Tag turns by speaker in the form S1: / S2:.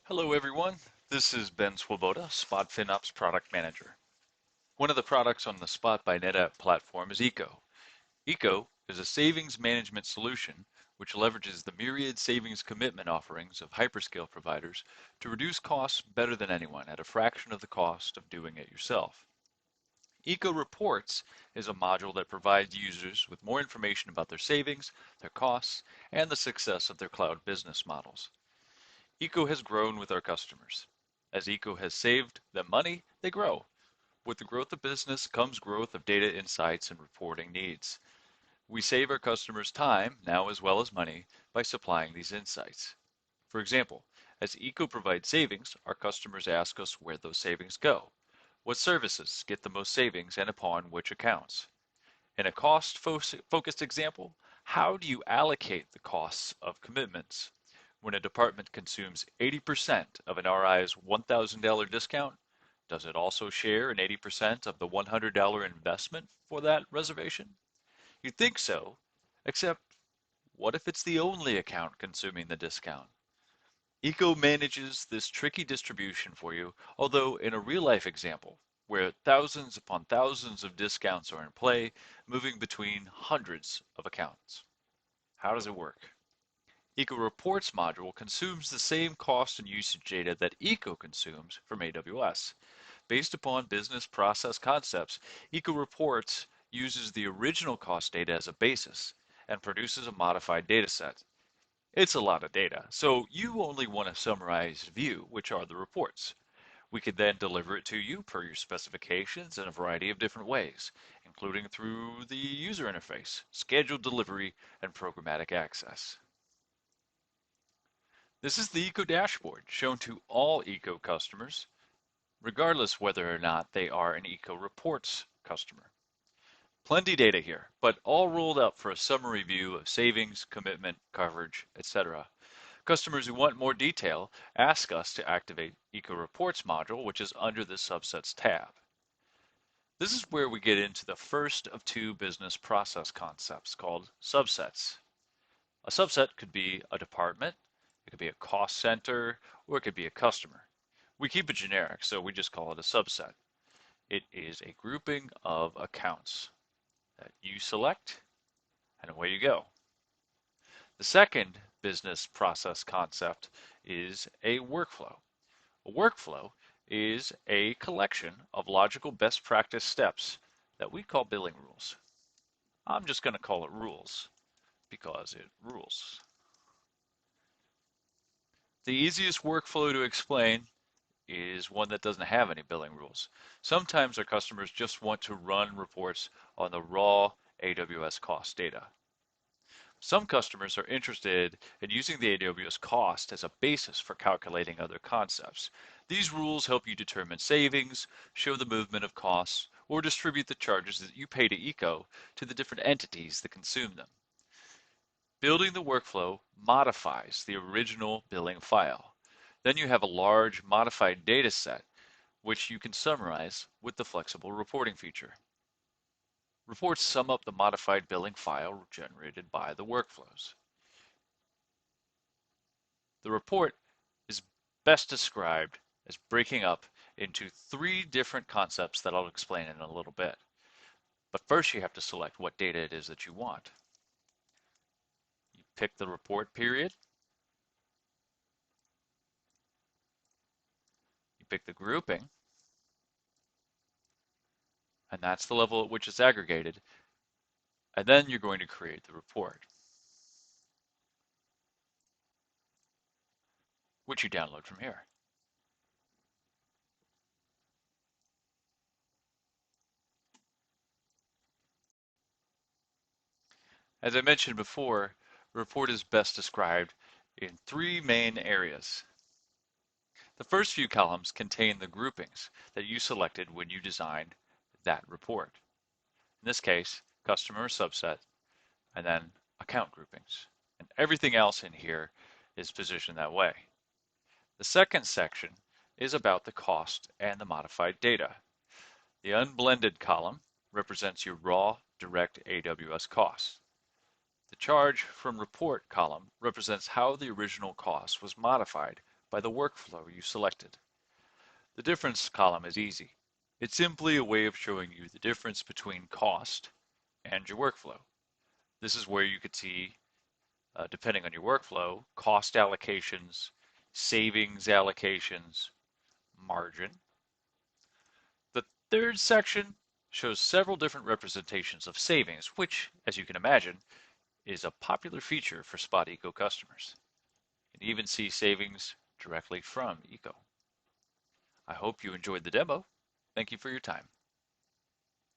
S1: Hello everyone, this is Ben Swoboda, Spot FinOps Product Manager. One of the products on the Spot by NetApp platform is Eco. Eco is a savings management solution which leverages the myriad savings commitment offerings of hyperscale providers to reduce costs better than anyone at a fraction of the cost of doing it yourself. Eco Reports is a module that provides users with more information about their savings, their costs, and the success of their cloud business models. Eco has grown with our customers. As Eco has saved them money, they grow. With the growth of business comes growth of data insights and reporting needs. We save our customers time, now as well as money, by supplying these insights. For example, as Eco provides savings, our customers ask us where those savings go. What services get the most savings and upon which accounts? In a cost-focused example, how do you allocate the costs of commitments? When a department consumes 80% of an RI's $1,000 discount, does it also share in 80% of the $100 investment for that reservation? You'd think so, except what if it's the only account consuming the discount? Eco manages this tricky distribution for you, although in a real-life example, where thousands upon thousands of discounts are in play, moving between hundreds of accounts. How does it work? Eco Reports module consumes the same cost and usage data that Eco consumes from AWS. Based upon business process concepts, Eco Reports uses the original cost data as a basis and produces a modified data set. It's a lot of data, so you only want a summarized view, which are the reports. We could then deliver it to you per your specifications in a variety of different ways, including through the user interface, scheduled delivery, and programmatic access. This is the Eco dashboard shown to all Eco customers, regardless whether or not they are an Eco Reports customer. Plenty data here, but all rolled up for a summary view of savings, commitment, coverage, etc. Customers who want more detail ask us to activate Eco Reports module, which is under the Subsets tab. This is where we get into the first of two business process concepts called subsets. A subset could be a department, it could be a cost center, or it could be a customer. We keep it generic, so we just call it a subset. It is a grouping of accounts that you select, and away you go. The second business process concept is a workflow. A workflow is a collection of logical best practice steps that we call billing rules. I'm just going to call it rules because it rules. The easiest workflow to explain is one that doesn't have any billing rules. Sometimes our customers just want to run reports on the raw AWS cost data. Some customers are interested in using the AWS cost as a basis for calculating other concepts. These rules help you determine savings, show the movement of costs, or distribute the charges that you pay to Eco to the different entities that consume them. Building the workflow modifies the original billing file. Then you have a large modified data set, which you can summarize with the flexible reporting feature. Reports sum up the modified billing file generated by the workflows. The report is best described as breaking up into three different concepts that I'll explain in a little bit. But first you have to select what data it is that you want. You pick the report period. You pick the grouping. And that's the level at which it's aggregated. And then you're going to create the report, which you download from here. As I mentioned before, the report is best described in three main areas. The first few columns contain the groupings that you selected when you designed that report. In this case, customer subset, and then account groupings. And everything else in here is positioned that way. The second section is about the cost and the modified data. The unblended column represents your raw direct AWS costs. The charge from report column represents how the original cost was modified by the workflow you selected. The difference column is easy. It's simply a way of showing you the difference between cost and your workflow. This is where you could see, depending on your workflow, cost allocations, savings allocations, margin. The third section shows several different representations of savings, which, as you can imagine, is a popular feature for Spot Eco customers. You can even see savings directly from Eco. I hope you enjoyed the demo. Thank you for your time.